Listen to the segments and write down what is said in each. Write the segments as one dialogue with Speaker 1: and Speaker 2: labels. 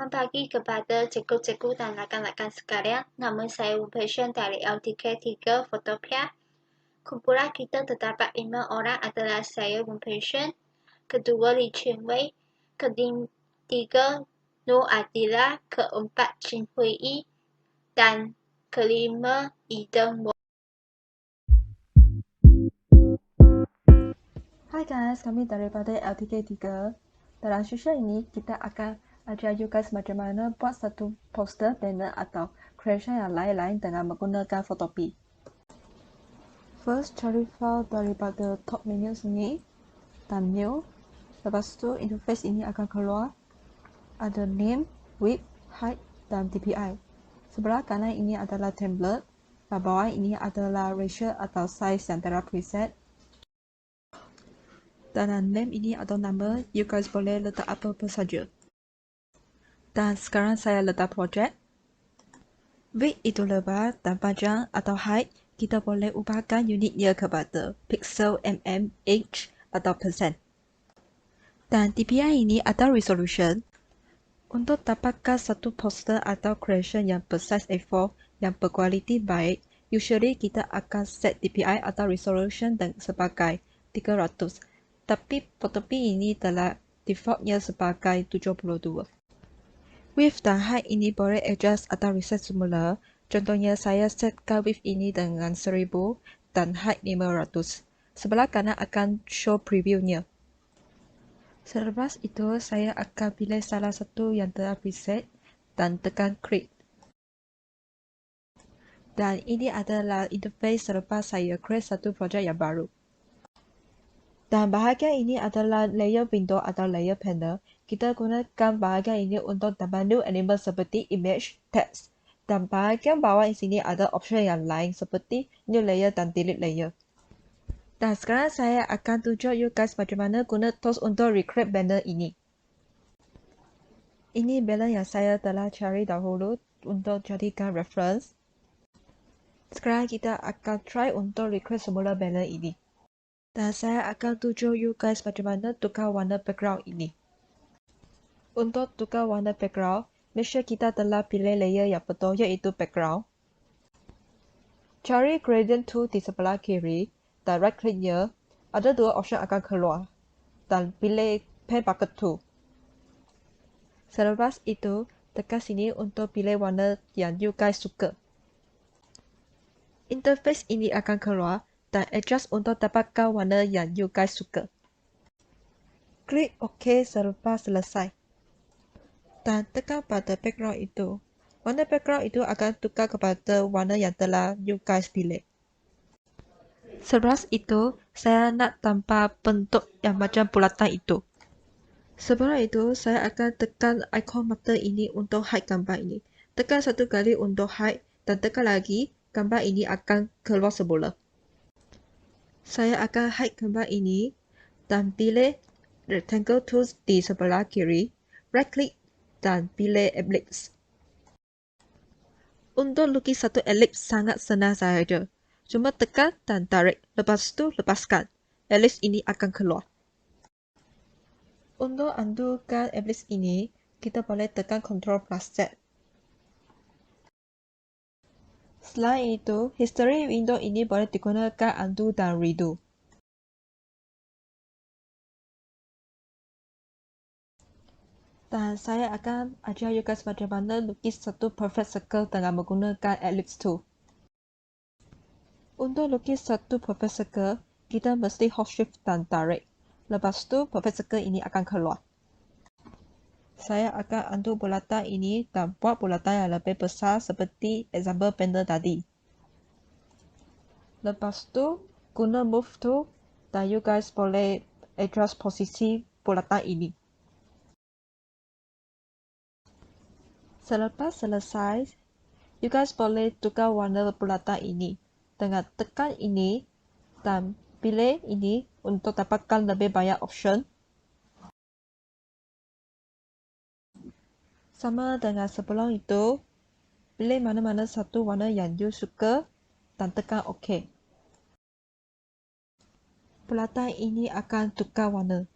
Speaker 1: Selamat pagi kepada cikgu-cikgu dan rakan-rakan sekalian. Nama saya Passion dari LDK 3 Photopea. Kumpulan kita terdapat 5 orang adalah saya Passion, kedua Li Chun Wei, ketiga Nur Adila, keempat Chin Hui Yi, dan kelima Eden Wong.
Speaker 2: Hai guys, kami daripada LDK 3. Dalam sesi ini, kita akan ajar you guys macam mana buat satu poster, banner atau creation yang lain-lain dengan menggunakan Photopea. First, cari file daripada top menu sini dan new. Lepas tu, interface ini akan keluar. Ada name, width, height dan DPI. Sebelah kanan ini adalah template. Dan bawah ini adalah ratio atau size yang telah preset. Dalam name ini atau nama, you guys boleh letak apa-apa saja. Dan sekarang saya letak project. Width itu lebar dan panjang atau height, kita boleh ubahkan unitnya kepada pixel, mm, inch atau percent. Dan DPI ini atau resolution. Untuk dapatkan satu poster atau creation yang bersaiz A4 yang berkualiti baik, usually kita akan set DPI atau resolution sebagai 300. Tapi Photopea ini telah defaultnya sebagai 72. Width dan height ini boleh adjust atau reset semula. Contohnya saya setkan width ini dengan 1000 dan height 500. Sebelah kanan akan show previewnya. Selepas itu saya akan pilih salah satu yang telah preset dan tekan create. Dan ini adalah interface selepas saya create satu projek yang baru. Dan bahagian ini adalah layer window atau layer panel. Kita gunakan bahagian ini untuk tambah new element seperti image, text. Dan bahagian bawah di sini ada option yang lain seperti new layer dan delete layer. Dan sekarang saya akan tunjuk you guys macam mana guna tools untuk recreate banner ini. Ini banner yang saya telah cari dahulu untuk jadikan reference. Sekarang kita akan try untuk recreate semula banner ini. Dan saya akan tunjuk you guys macam mana tukar warna background ini. Untuk tukar warna background, make sure kita telah pilih layer yang betul iaitu background. Cari gradient tool di sebelah kiri dan right clicknya, ada dua option akan keluar. Dan pilih pen bucket tool. Selepas itu, tekan sini untuk pilih warna yang you guys suka. Interface ini akan keluar dan adjust untuk dapatkan warna yang you guys suka. Klik OK selepas selesai. Dan tekan pada background itu. Warna background itu akan tukar kepada warna yang telah you guys pilih. Selepas itu, saya nak tambah bentuk yang macam bulatan itu. Sebelum itu, saya akan tekan ikon mata ini untuk hide gambar ini. Tekan satu kali untuk hide dan tekan lagi, gambar ini akan keluar semula. Saya akan hide gambar ini dan pilih rectangle tools di sebelah kiri, right click dan pilih ellipse. Untuk lukis satu ellipse sangat senang sahaja. Cuma tekan dan tarik, lepas tu lepaskan. Ellipse ini akan keluar. Untuk undokan ellipse ini, kita boleh tekan Ctrl plus Z. Selain itu, history window ini boleh digunakan undo dan redo. Dan saya akan ajar you guys macam mana lukis satu perfect circle dengan menggunakan ellipse tool. Untuk lukis satu perfect circle, kita mesti hold shift dan tarik. Lepas tu, perfect circle ini akan keluar. Saya akan undo bulatan ini dan buat bulatan yang lebih besar seperti example banner tadi. Lepas tu, guna move tool dan you guys boleh adjust posisi bulatan ini. Selepas selesai, you guys boleh tukar warna bulatan ini dengan tekan ini dan pilih ini untuk dapatkan lebih banyak option. Sama dengan sebelum itu, pilih mana-mana satu warna yang you suka dan tekan OK. Bulatan ini akan tukar warna.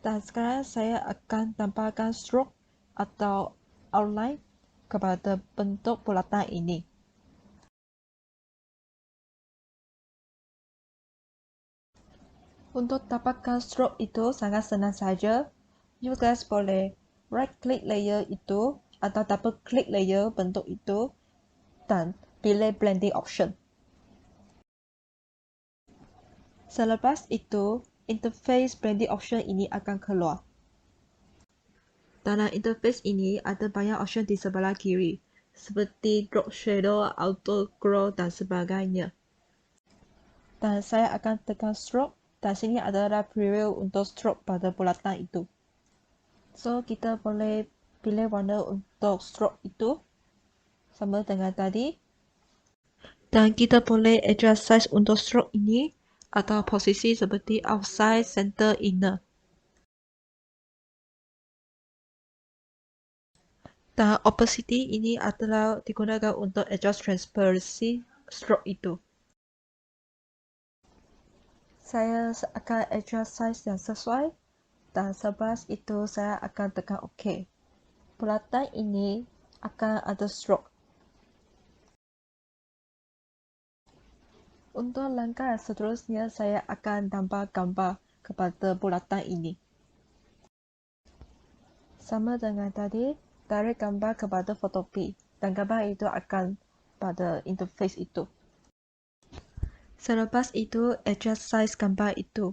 Speaker 2: Dan sekarang saya akan tambahkan stroke atau outline kepada bentuk bulatan ini. Untuk tambahkan stroke itu sangat senang saja. You guys boleh right click layer itu atau double click layer bentuk itu dan pilih blending option. Selepas itu, interface blending option ini akan keluar. Dalam interface ini ada banyak option di sebelah kiri, seperti drop shadow, auto glow dan sebagainya. Dan saya akan tekan stroke dan sini adalah preview untuk stroke pada bulatan itu. So, kita boleh pilih warna untuk stroke itu sama dengan tadi. Dan kita boleh adjust size untuk stroke ini atau posisi seperti outside, center, inner. Dan opacity ini adalah digunakan untuk adjust transparency stroke itu. Saya akan adjust size yang sesuai dan selepas itu saya akan tekan OK. Bulatan ini akan ada stroke. Untuk langkah seterusnya saya akan tambah gambar kepada bulatan ini. Sama dengan tadi, tarik gambar kepada Photopea dan gambar itu akan pada interface itu. Selepas itu, adjust size gambar itu.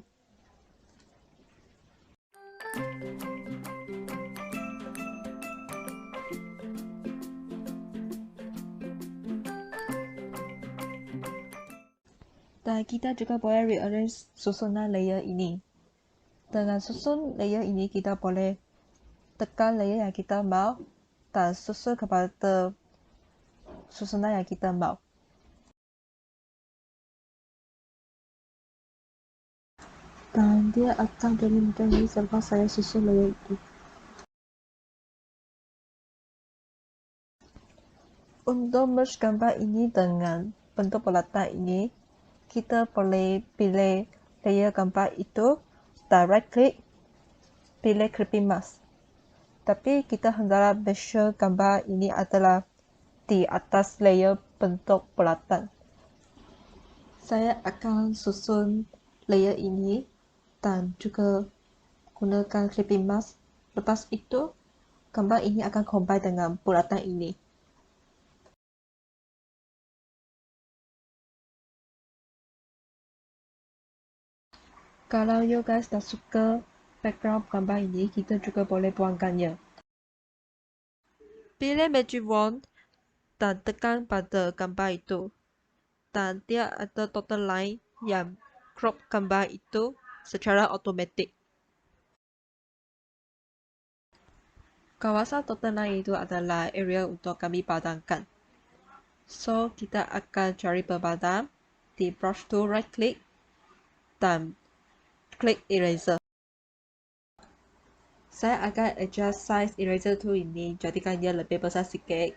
Speaker 2: Dan kita juga boleh rearrange susunan layer ini. Dengan susun layer ini, kita boleh tekan layer yang kita mahu dan susun kepada susunan yang kita mahu. Dan dia akan jadi macam ini selepas saya susun layer itu. Untuk merge gambar ini dengan bentuk bulatan ini, kita boleh pilih layer gambar itu dan right click, pilih clipping mask. Tapi kita hendaklah make sure gambar ini adalah di atas layer bentuk bulatan. Saya akan susun layer ini dan juga gunakan clipping mask. Lepas itu, gambar ini akan combine dengan bulatan ini. Kalau you guys tak suka background gambar ini, kita juga boleh buangkannya. Pilih Magic Wand dan tekan pada gambar itu. Dan dia ada total line yang crop gambar itu secara automatik. Kawasan total line itu adalah area untuk kami padankan. So, kita akan cari berpadam, di brush tool right click dan klik eraser. Saya akan adjust size eraser tool ini jadikan dia lebih besar sikit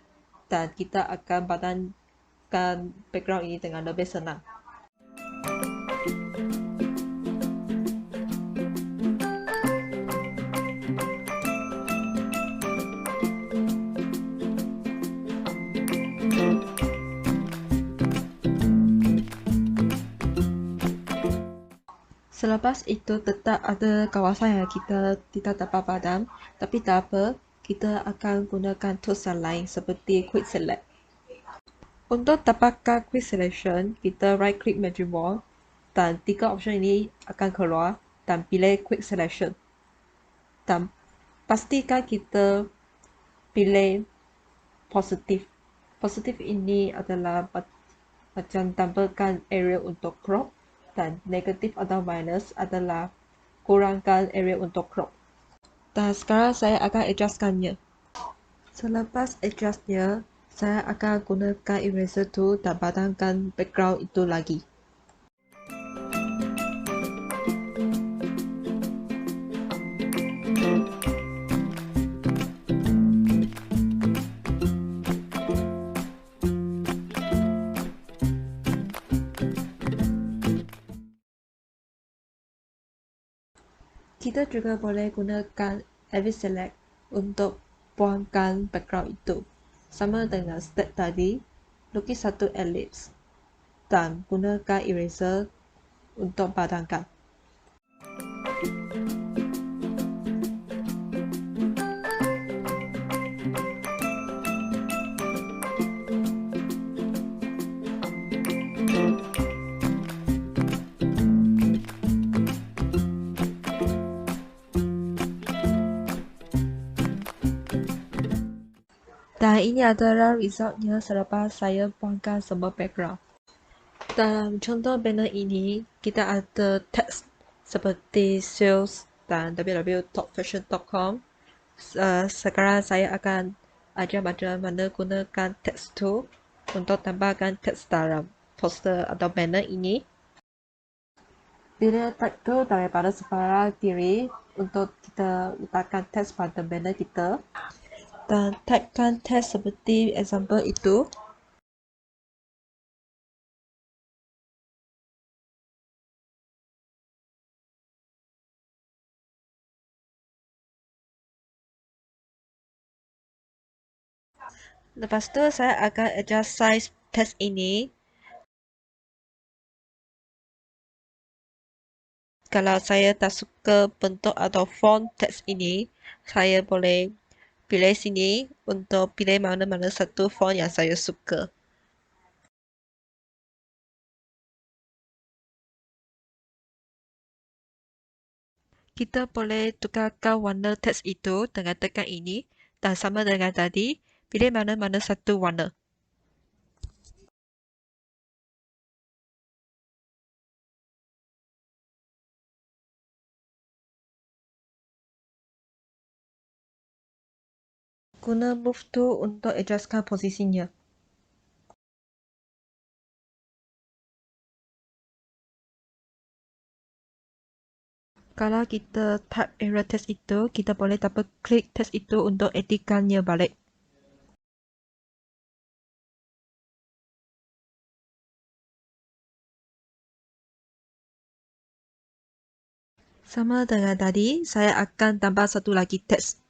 Speaker 2: dan kita akan padankan background ini dengan lebih senang. Selepas itu tetap ada kawasan yang kita tidak dapat padam, tapi tak apa, kita akan gunakan tools yang lain seperti Quick Select. Untuk dapatkan Quick Selection, kita right click Magic Wand dan 3 option ini akan keluar dan pilih Quick Selection. Dan pastikan kita pilih positif. Positif ini adalah macam tambahkan area untuk crop. Dan negatif atau minus adalah kurangkan area untuk crop. Dan sekarang saya akan adjustkannya. Selepas adjustnya, saya akan gunakan eraser tool dan padankan background itu lagi. Kita juga boleh gunakan edit select untuk buangkan background itu. Sama dengan step tadi, lukis satu ellipse dan gunakan eraser untuk padamkan. Dan ini adalah resultnya selepas saya buangkan semua background. Dalam contoh banner ini, kita ada teks seperti sales dan www.topfashion.com. Sekarang saya akan ajar bagaimana gunakan teks tool untuk tambahkan teks dalam poster atau banner ini. Pilih tag tool daripada sebelah kiri untuk kita letakkan teks pada banner kita. Dan tagkan teks seperti example itu. Lepas tu saya akan adjust size teks ini. Kalau saya tak suka bentuk atau font teks ini, saya boleh pilih sini untuk pilih mana-mana satu font yang saya suka. Kita boleh tukarkan warna teks itu dengan tekan ini dan sama dengan tadi, pilih mana-mana satu warna. Guna move tool untuk adjustkan posisinya. Kalau kita type error teks itu, kita boleh double klik teks itu untuk editkannya balik. Sama dengan tadi, saya akan tambah satu lagi teks.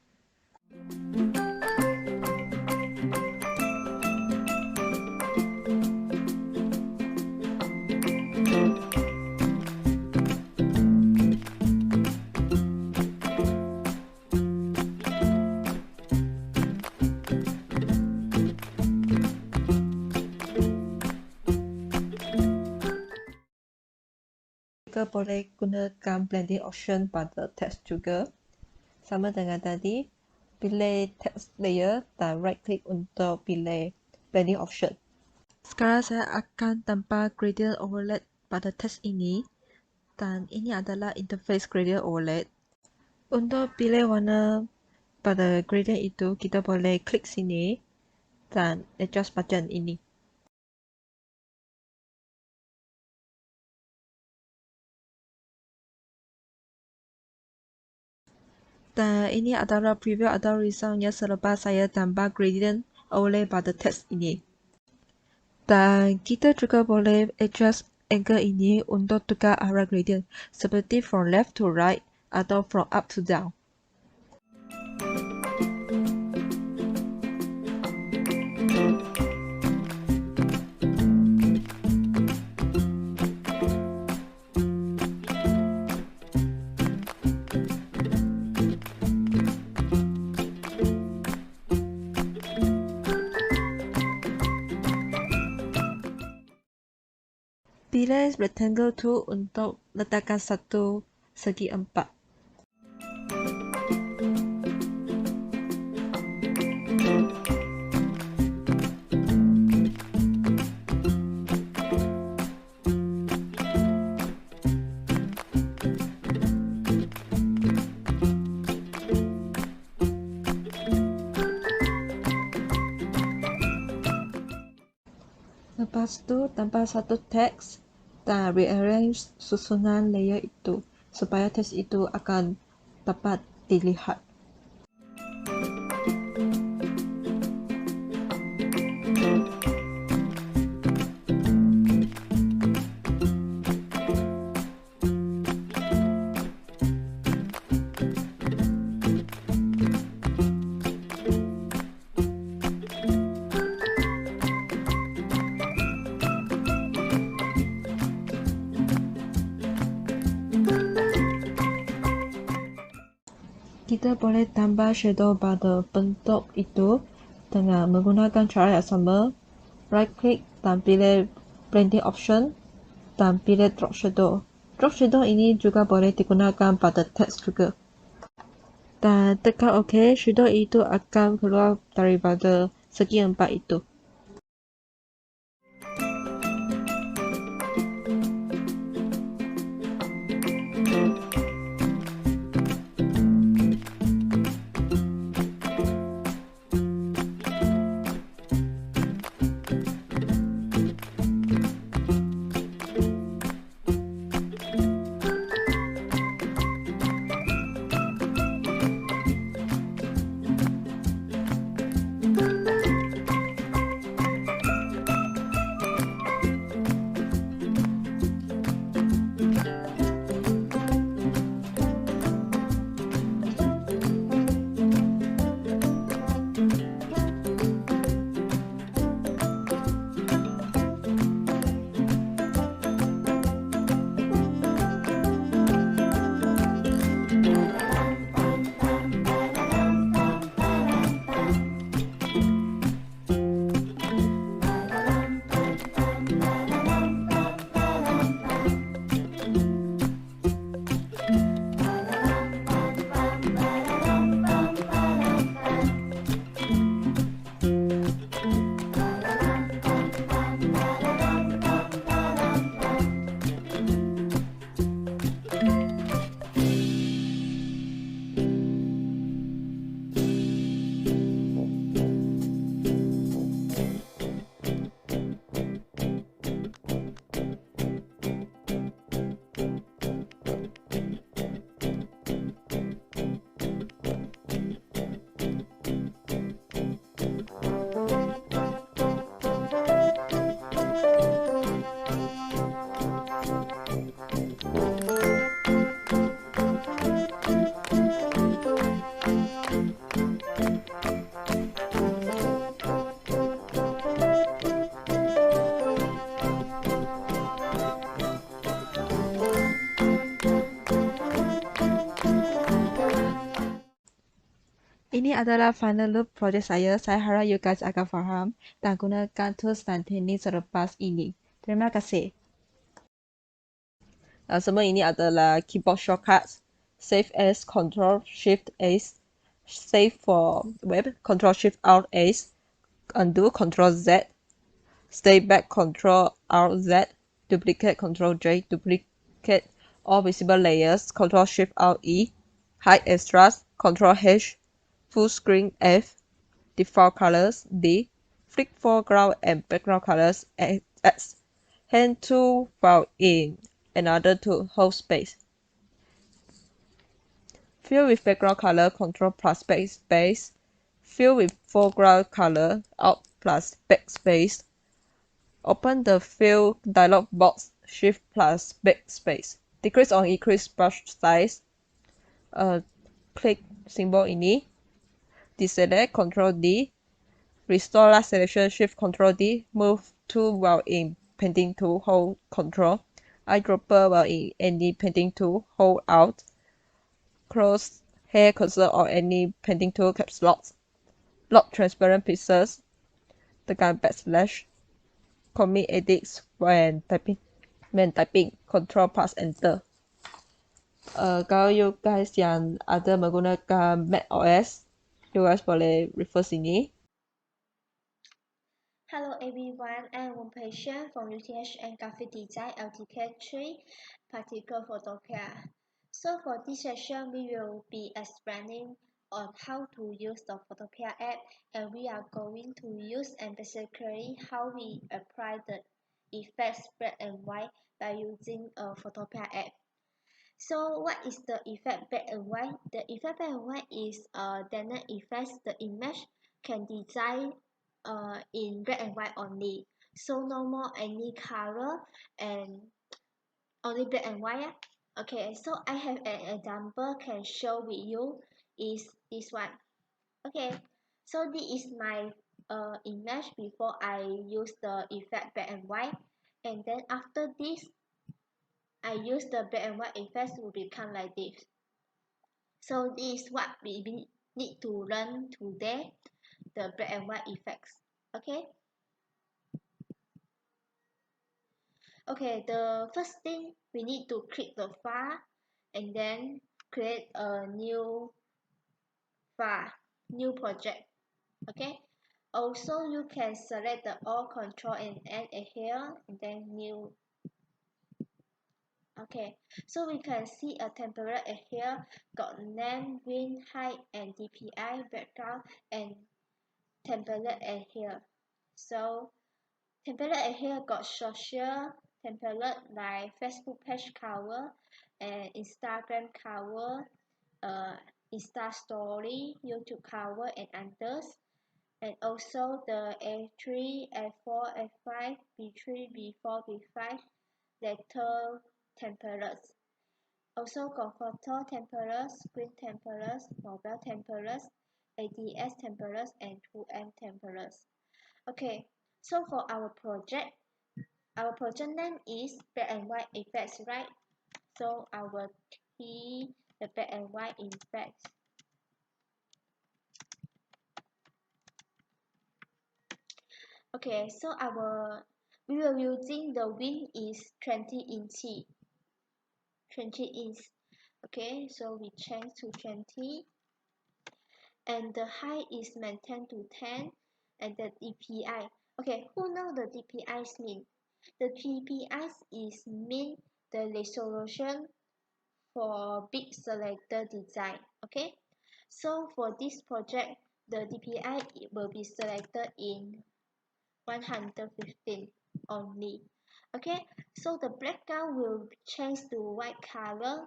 Speaker 2: Kita boleh gunakan blending option pada teks juga. Sama dengan tadi, pilih text layer dan right click untuk pilih blending option. Sekarang saya akan tambah gradient overlay pada teks ini dan ini adalah interface gradient overlay. Untuk pilih warna pada gradient itu, kita boleh klik sini dan adjust button ini. Dan ini adalah preview atau resultnya selepas saya tambah gradient overlay pada teks ini. Dan kita juga boleh adjust angle ini untuk tukar arah gradient seperti from left to right atau from up to down. Pilih rectangle tool untuk letakkan satu segi empat. Lepas tu, tambah satu teks dan rearrange susunan layer itu supaya teks itu akan dapat dilihat. kita boleh tambah shadow pada bentuk itu dengan menggunakan cara yang sama. Right click dan pilih blending option dan pilih drop shadow. Drop shadow ini juga boleh digunakan pada teks juga. Dan tekan OK, shadow itu akan keluar daripada segi empat itu. Ini adalah final look project saya. Saya harap you guys akan faham dan gunakan tools dan teknik selepas ini. Terima kasih. Semua ini adalah keyboard shortcuts. Save as Control Shift S. Save for web Control Shift Alt S. Undo Control Z. Stay back Control Alt Z. Duplicate Control J. Duplicate all visible layers Control Shift Alt E. Hide extras Control H. Full screen F, default colors D, flick foreground and background colors X, hand tool while in, another to hold space. Fill with background color Control plus backspace, fill with foreground color Alt plus backspace. Open the fill dialog box Shift plus backspace. Decrease or increase brush size. Click symbol ini. Deselect Ctrl D, restore last selection Shift Ctrl D, move tool while in painting tool, hold Ctrl, eyedropper while in any painting tool, hold Alt, close hair cursor or any painting tool caps lock, lock transparent pieces, tekan backslash, commit edits when typing, Ctrl plus Enter. Kalau you guys yang ada menggunakan Mac OS, you guys boleh refer sini.
Speaker 1: Hello everyone, I'm one patient from UTH and Graphic Design LDK 3, particle Photopea. So for this session, we will be explaining on how to use the Photopea app, and we are going to use and basically how we apply the effects black and white by using a Photopea app. So what is the effect black and white? The effect black and white is dynamic effects. The image can design in black and white only. So no more any color and only black and white. Okay, so I have an example can show with you is this one. Okay, so this is my image before I use the effect black and white, and then after this I use the black and white effects will become like this. So this is what we need to learn today, the black and white effects. Okay. Okay, the first thing we need to click the file and then create a new file, new project. Okay. Also, you can select the all control and add a here and then new. Okay, so we can see a template here got name, green, height, and DPI background and template here. So template here got social template like Facebook page cover and Instagram cover, Insta story, YouTube cover, and others. And also the A3, A4, A5, B3, B4, B5 letter templates. Also got photo templates, screen templates, mobile templates, ADS templates, and 2M templates. Okay, so for our project name is black and white effects, right? So our key the black and white effects. Okay, so we will using the width is 20 inch. 20 inch. Okay, so we change to 20 and the height is maintained to 10 and the DPI. Okay, who know the DPIs mean? The DPIs is mean the resolution for big selector design. Okay, so for this project the DPI will be selected in 115 only. Okay, so the background will change to white color.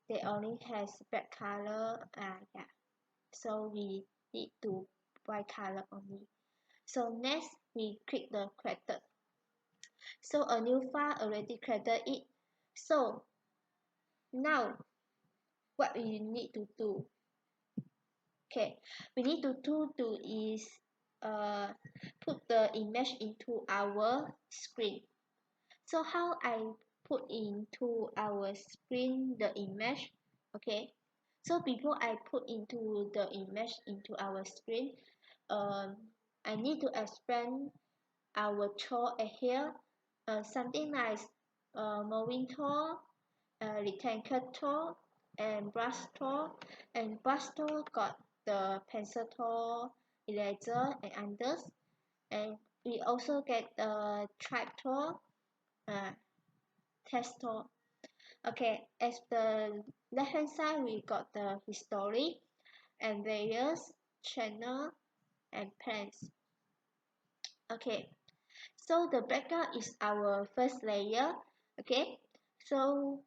Speaker 1: They only has black color. Yeah. So we need to white color only. So next we click the created. So a new file already created it. So now what we need to do? Okay, we need to do is put the image into our screen. So how I put into our screen the image? Okay, so before I put into the image into our screen, I need to expand our tool here, something like moving tool, rectangle tool, and brush tool. And brush tool got the pencil tool, eraser, and others. And we also get the tribe tool, uh, test tool. Okay, as the left hand side, we got the history and layers, channel, and plans. Okay, so the background is our first layer. Okay, so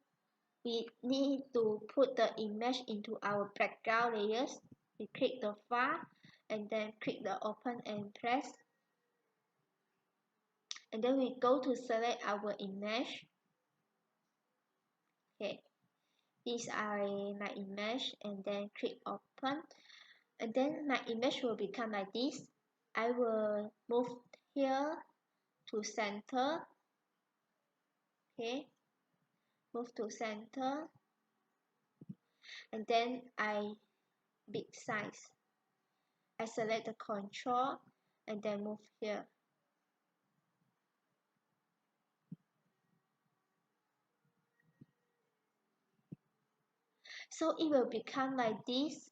Speaker 1: we need to put the image into our background layers. We click the file and then click the open and press. And then we go to select our image. Okay, these are my image and then click open. And then my image will become like this. I will move here to center. Okay, move to center and then I big size. I select the control and then move here. So it will become like this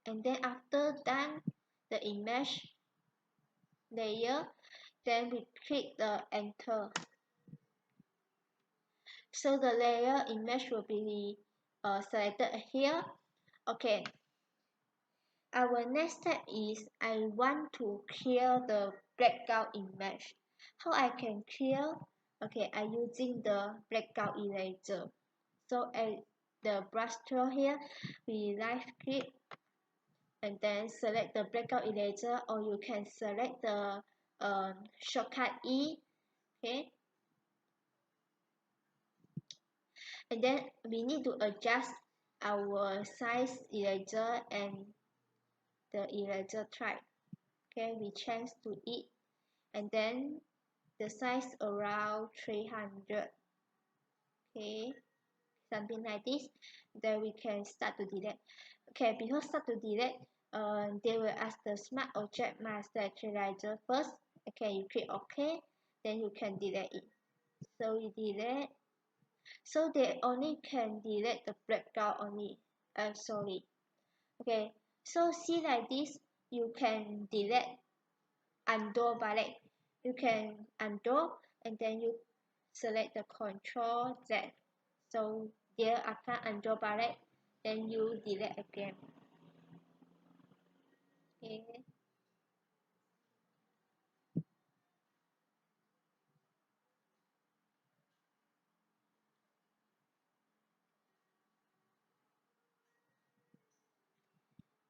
Speaker 1: and then after done the image layer, then we click the enter. So the layer image will be selected here. Okay, our next step is I want to clear the background image. How I can clear? Okay, I using the background eraser. So at the brush tool here, we right click and then select the background eraser or you can select the shortcut E. Okay, and then we need to adjust our size eraser and the eraser type. Okay, we change to it and then the size around 300. Okay, something like this. Then we can start to delete. Okay, before start to delete, they will ask the smart object master actualizer first. Okay, you click OK, then you can delete it. So we delete. So they only can delete the background only. Sorry. Okay, so see like this, you can delete, undo balik. You can undo and then you select the Control Z. So dia akan undo balik, then you delete again. Okay.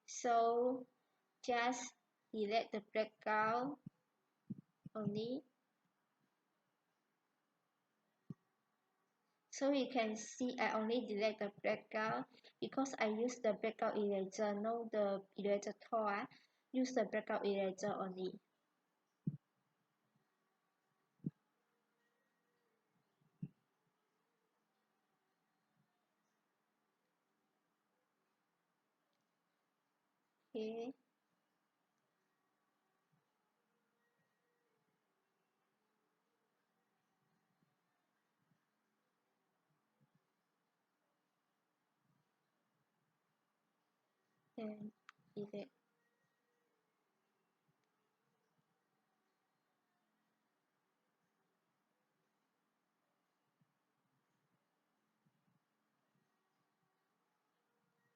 Speaker 1: So just delete the background only. So you can see I only delete the background because I use the background eraser, not the eraser tool. Use the background eraser only. Okay. And delete.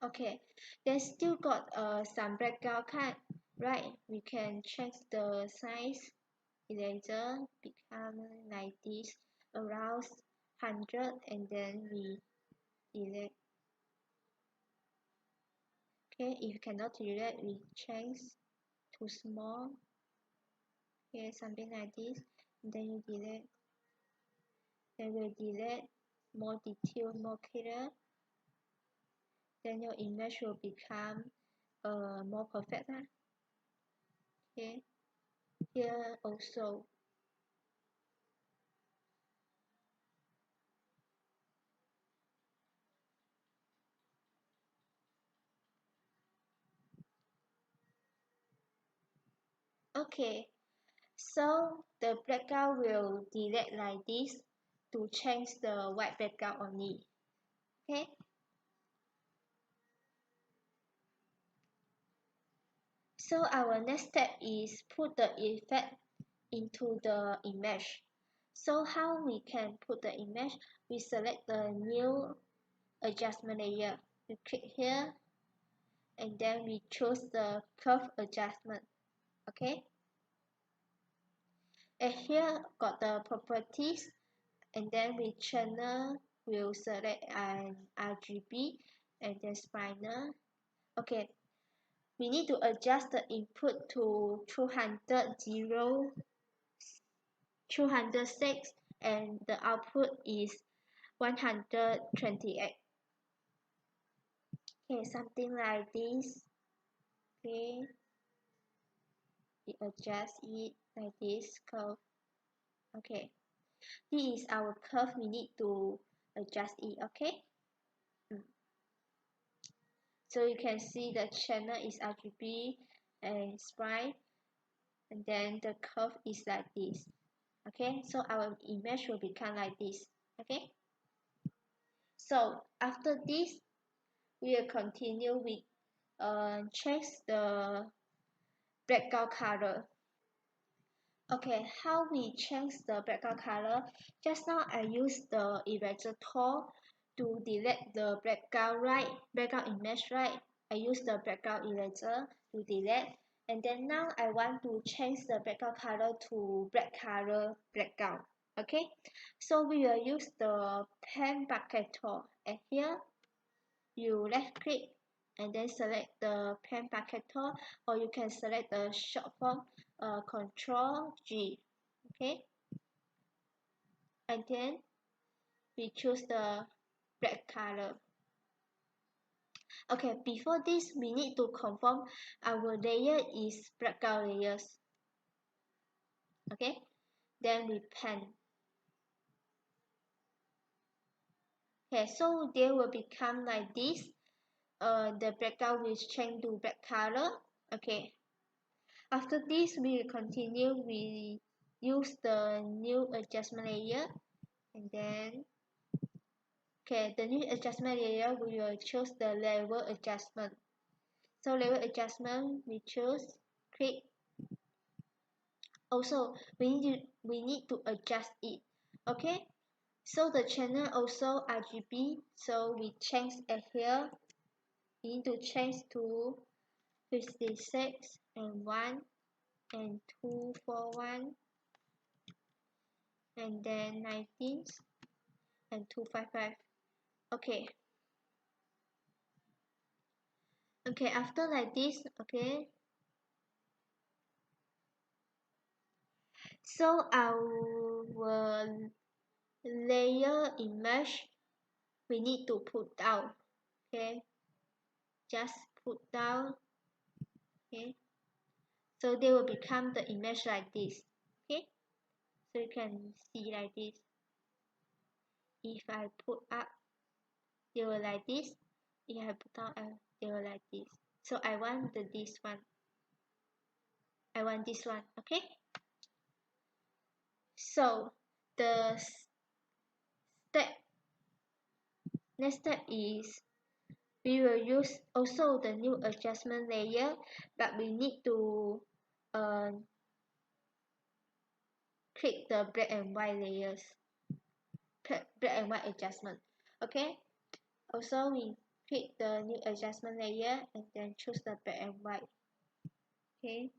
Speaker 1: Okay, they still got some background card, right? We can change the size eraser become like this, around 100, and then we delete. Okay, if cannot delete, we change to small. Okay, something like this, and then you delete. Then we delete more detail, more clear. Then your image will become more perfect. Okay, here also. Okay, so the background will delete like this to change the white background only. Okay. So our next step is put the effect into the image. So how we can put the image? We select the new adjustment layer. We click here and then we choose the curve adjustment. Okay. And here got the properties, and then we channel will select an RGB and then spinal. Okay, we need to adjust the input to 206 and the output is 128. Okay, something like this. Okay, we adjust it like this curve. Okay, this is our curve, we need to adjust it. Okay. So you can see the channel is RGB and spline, and then the curve is like this. Okay, so our image will become like this. Okay, so after this we will continue with change the background color. Okay, how we change the background color? Just now I use the eraser tool to delete the background, right? Background image, right? I use the background eraser to delete, and then now I want to change the background color to black color background. Okay, so we will use the pen bucket tool, and here you left click and then select the pen bucket tool, or you can select the short form Control G. Okay, and then we choose the black color. Okay, before this we need to confirm our layer is background layers. Okay, then we pen. Okay, so they will become like this. The background will change to black color. Okay. After this, we will continue. We use the new adjustment layer, and then okay, the new adjustment layer we will choose the level adjustment. So level adjustment we choose, click. Also, we need to adjust it. Okay. So the channel also RGB. So we change it here. We need to change to 56 and 1 and 241 and then 19 and 255. Okay. Okay, after like this, okay. So our layer image we need to put down. Okay. Just put down. Okay. So they will become the image like this. Okay. So you can see like this. If I put up, they will like this. If I put down, they will like this. So I want this one. I want this one. Okay. So the next step is we will use also the new adjustment layer, but we need to click the black and white layers, black and white adjustment. Okay. Also we click the new adjustment layer and then choose the black and white. Okay.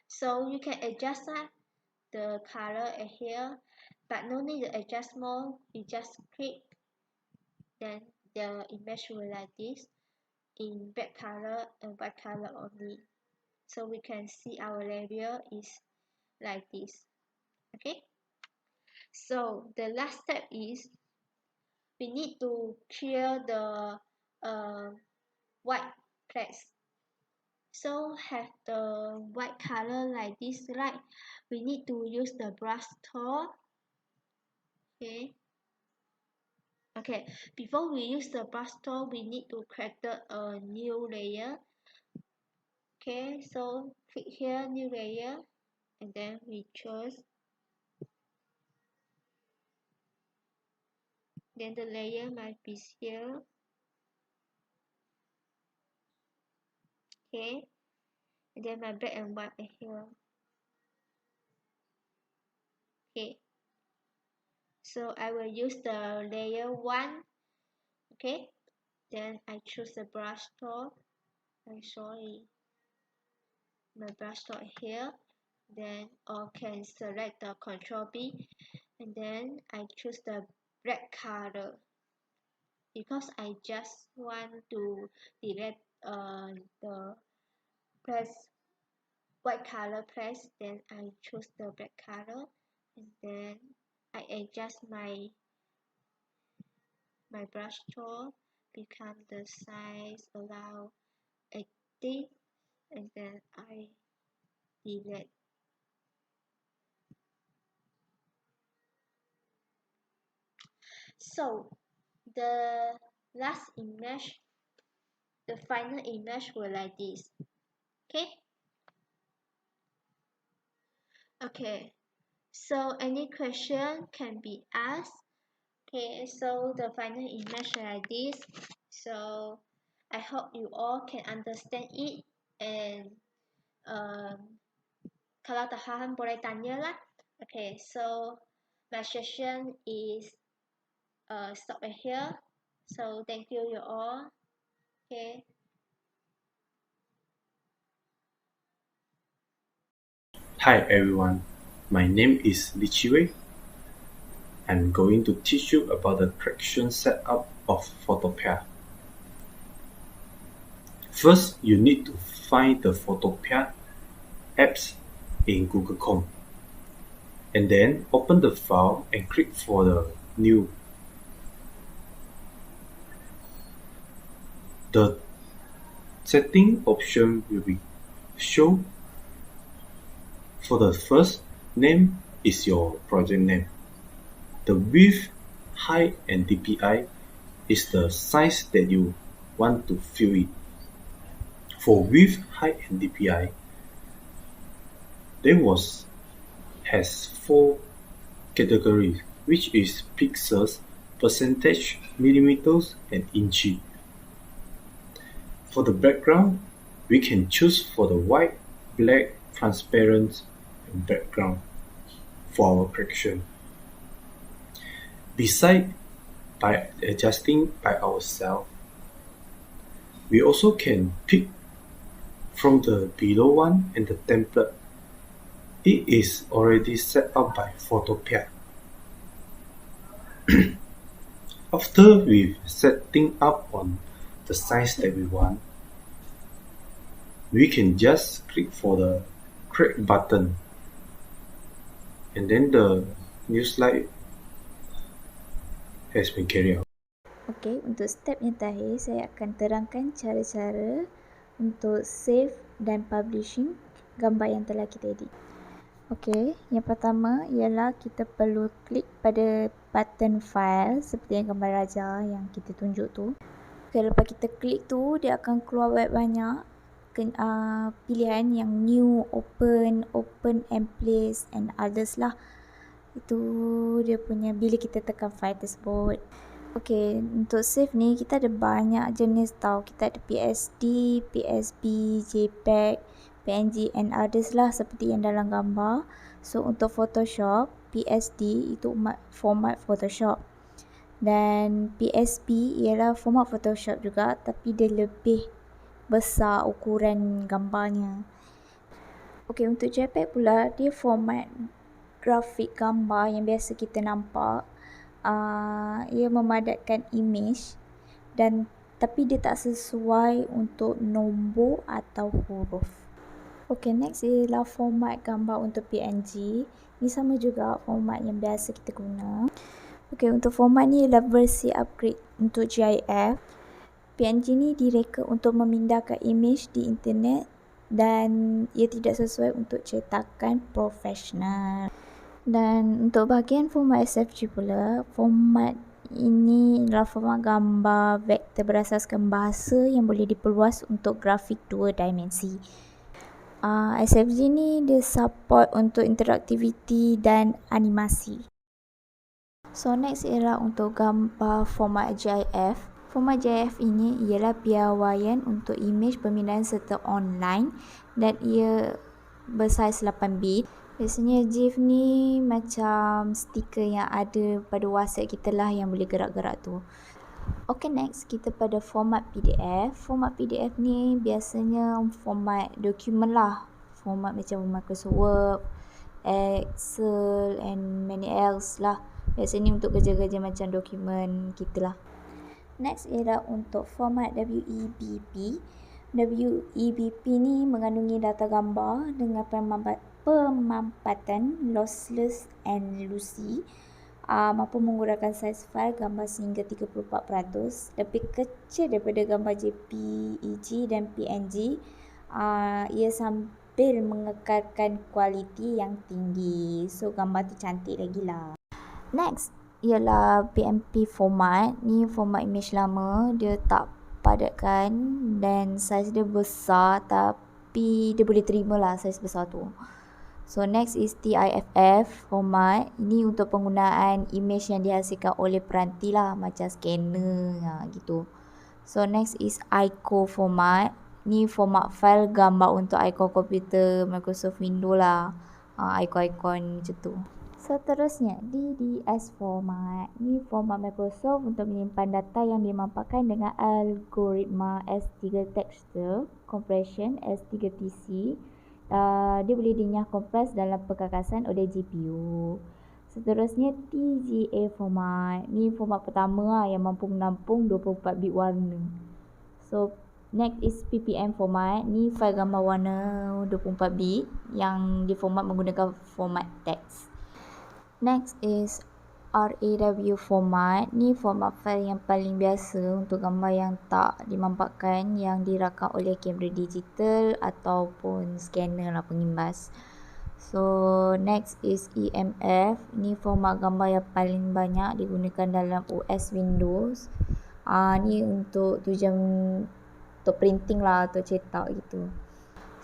Speaker 1: So you can adjust the color here, but no need to adjust more. You just click, then the image will like this in black color and white color only. So we can see our layer is like this. Okay. So the last step is we need to clear the white place. So have the white color like this, right? We need to use the brush tool. Okay. Okay, before we use the brush tool, we need to create a new layer. Okay, so click here, new layer, and then we choose. Then the layer might be here. Okay, and then my black and white are here. Okay, so I will use the layer 1. Okay, then I choose the brush tool. I'm sorry, my brush tool here. Then I can select the Control B, and then I choose the black color because I just want to delete the place white color place. Then I choose the black color, and then I adjust my brush tool, become the size allow 80, and then I delete. So the last image, the final image will like this. Okay. Okay, so any question can be asked. Okay, so the final image like this. So I hope you all can understand it, and kalau tak paham boleh tanya lah. Okay, so my session is stop at here. So thank you all. Okay.
Speaker 3: Hi everyone, my name is Li Chiwei. I'm going to teach you about the correction setup of Photopea. First, you need to find the Photopea apps in Google Chrome, and then open the file and click for the new. The setting option will be shown. For the first, name is your project name. The width, height, and DPI is the size that you want to fill it. For width, height, and DPI, there has 4 categories, which is pixels, percentage, millimeters, and inches. For the background, we can choose for the white, black, transparent, and background for our correction. Besides, by adjusting by ourselves, we also can pick from the below one and the template. It is already set up by Photopea. After we've setting up on the size that we want, we can just click for the create button, and then the new slide has been carried out.
Speaker 4: Okey, untuk step yang terakhir saya akan terangkan cara-cara untuk save dan publishing gambar yang telah kita edit. Okey, yang pertama ialah kita perlu klik pada button file seperti yang gambar raja yang kita tunjuk tu. Okey, lepas kita klik tu dia akan keluar banyak pilihan yang new, open and place and others lah. Itu dia punya bila kita tekan file tersebut. Okey, untuk save ni kita ada banyak jenis tau. Kita ada PSD, PSB, JPEG, PNG and others lah seperti yang dalam gambar. So untuk Photoshop, PSD itu format Photoshop. Dan PSB ialah format Photoshop juga tapi dia lebih besar ukuran gambarnya. Okey, untuk JPEG pula dia format grafik gambar yang biasa kita nampak. Ia memadatkan image dan tapi dia tak sesuai untuk nombor atau huruf. Okay, next ialah format gambar untuk PNG. Ni sama juga format yang biasa kita guna. Okay, untuk format ni ialah versi upgrade untuk GIF. PNG ni direka untuk memindahkan image di internet dan ia tidak sesuai untuk cetakan profesional. Dan untuk bahagian format SFG pula, format ini adalah format gambar vektor berasaskan bahasa yang boleh diperluas untuk grafik 2 dimensi. SFG ni dia support untuk interaktiviti dan animasi. So next ialah untuk gambar format GIF. Format GIF ini ialah piawaian untuk imej pemindahan serta online dan ia bersaiz 8 bit. Biasanya GIF ni macam stiker yang ada pada WhatsApp kita lah yang boleh gerak-gerak tu. Okay, next kita pada format PDF. Format PDF ni biasanya format dokumen lah. Format macam Microsoft Word, Excel and many else lah. Biasanya untuk kerja-kerja macam dokumen kita lah. Next ialah untuk format WEBP. WEBP ni mengandungi data gambar dengan pemampatan lossless and lossy, mampu menggunakan saiz file gambar sehingga 34%, lebih kecil daripada gambar JPEG dan PNG. Ia sambil mengekalkan kualiti yang tinggi, so gambar tu cantik lagi lah. Next ialah BMP format. Ni format image lama, dia tak padatkan dan saiz dia besar tapi dia boleh terima lah saiz besar tu. So next is TIFF format. Ini untuk penggunaan image yang dihasilkan oleh peranti lah, macam scanner gitu. So next is ICO format. Ni format file gambar untuk icon komputer Microsoft Windows lah, icon-icon macam tu. Seterusnya DDS format. Ni format Microsoft untuk menyimpan data yang dimampakkan dengan algoritma S3 texture compression S3TC. Dia boleh dinyah kompres dalam perkakasan oleh GPU. Seterusnya TGA format. Ni format pertama lah yang mampu menampung 24 bit warna. So next is PPM format. Ni file gambar warna 24 bit yang diformat menggunakan format text. Next is RAW format. Ni format file yang paling biasa untuk gambar yang tak dimampakkan, yang dirakam oleh kamera digital ataupun scanner lah, pengimbas. So next is EMF. Ni format gambar yang paling banyak digunakan dalam OS Windows. Ni untuk tujuan untuk printing lah, atau cetak gitu.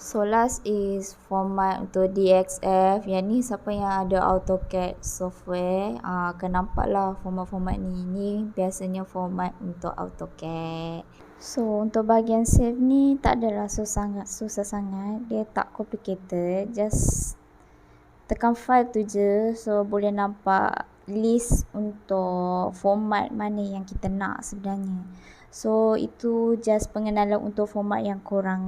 Speaker 4: So last is format untuk DXF. Yang ni siapa yang ada AutoCAD software akan nampak lah format-format ni. Ni biasanya format untuk AutoCAD. So untuk bahagian save ni tak adalah susah sangat. Dia tak complicated. Just tekan file tu je. So boleh nampak list untuk format mana yang kita nak sebenarnya. So itu just pengenalan untuk format yang korang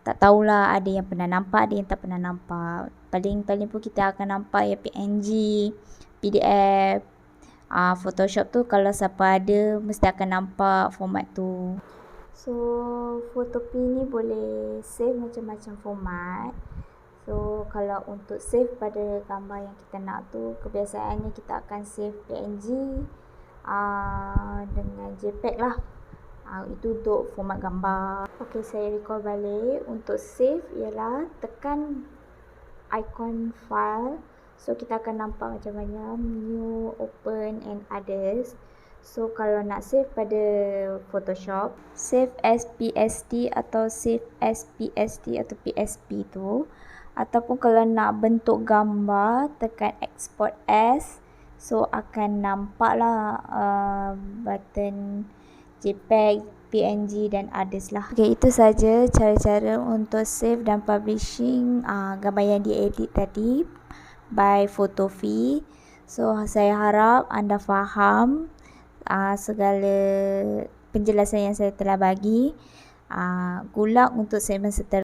Speaker 4: tak tahulah, ada yang pernah nampak, ada yang tak pernah nampak. Paling pun kita akan nampak ya PNG, PDF, Photoshop tu kalau siapa ada mesti akan nampak format tu. So Photopea ni boleh save macam-macam format. So kalau untuk save pada gambar yang kita nak tu, kebiasaannya kita akan save PNG dengan JPEG lah. Itu untuk format gambar. Ok, saya recall balik. Untuk save ialah tekan icon file. So kita akan nampak macam mana new, open and others. So kalau nak save pada Photoshop, save as PSD atau save as PSD atau PSP tu. Ataupun kalau nak bentuk gambar, tekan export as. So akan nampak lah button JPEG, PNG dan others lah. Okay, itu saja cara-cara untuk save dan publishing gambar yang diedit tadi by Photopea. So saya harap anda faham segala penjelasan yang saya telah bagi. Good luck untuk segmen seterusnya.